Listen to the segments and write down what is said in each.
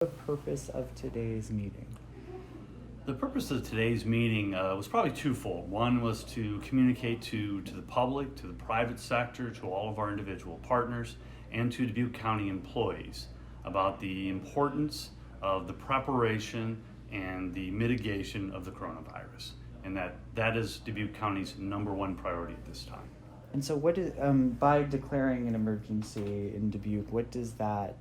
The purpose of today's meeting? The purpose of today's meeting was probably twofold. One was to communicate to the public, to the private sector, to all of our individual partners, and to Dubuque County employees about the importance of the preparation and the mitigation of the coronavirus. And that is Dubuque County's #1 priority at this time. And so what is, by declaring an emergency in Dubuque, what does that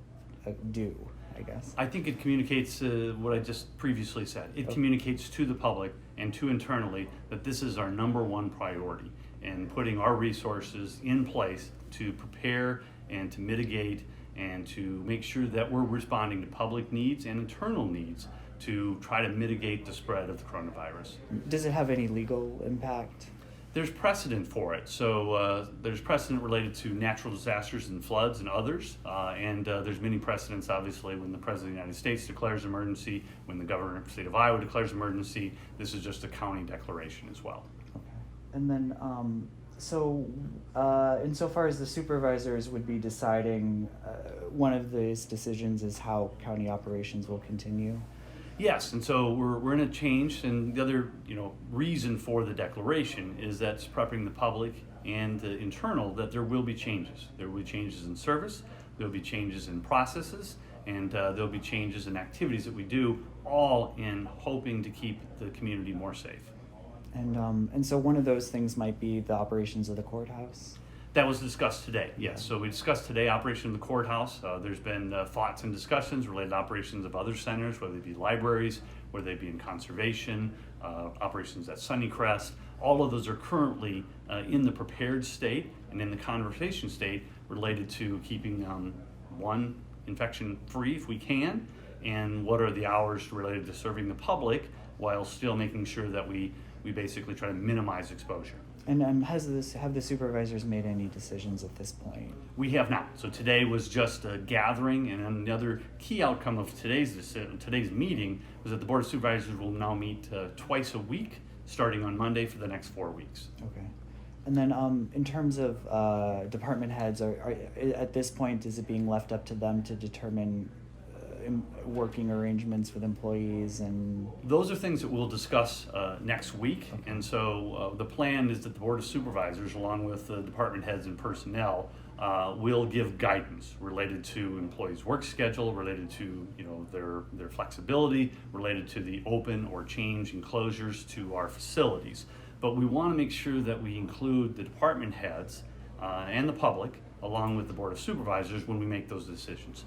do, I guess? I think it communicates what I just previously said. It Okay. communicates to the public and to internally that this is our #1 priority, and putting our resources in place to prepare and to mitigate and to make sure that we're responding to public needs and internal needs to try to mitigate the spread of the coronavirus. Does it have any legal impact? There's precedent for it. So there's precedent related to natural disasters and floods and others. And there's many precedents, obviously, when the President of the United States declares emergency, when the governor of the state of Iowa declares emergency. This is just a county declaration as well. Okay. And then, insofar as the supervisors would be deciding, one of these decisions is how county operations will continue? Yes, and so we're in a change, and the other reason for the declaration is that's prepping the public and the internal that there will be changes. There will be changes in service, there will be changes in processes, and there will be changes in activities that we do, all in hoping to keep the community more safe. And so one of those things might be the operations of the courthouse? That was discussed today, yes. So we discussed today operation of the courthouse. There's been thoughts and discussions related to operations of other centers, whether they be libraries, whether they be in conservation, operations at Sunnycrest. All of those are currently in the prepared state and in the conversation state related to keeping one, infection free if we can, and what are the hours related to serving the public while still making sure that we basically try to minimize exposure. And have the supervisors made any decisions at this point? We have not. So today was just a gathering, and another key outcome of today's meeting was that the Board of Supervisors will now meet twice a week, starting on Monday for the next 4 weeks. Okay. And then in terms of department heads, are at this point, is it being left up to them to determine working arrangements with employees? And those are things that we'll discuss next week. Okay. And so the plan is that the Board of Supervisors, along with the department heads and personnel, will give guidance related to employees' work schedule, related to their flexibility, related to the open or change enclosures to our facilities. But we want to make sure that we include the department heads and the public, along with the Board of Supervisors, when we make those decisions.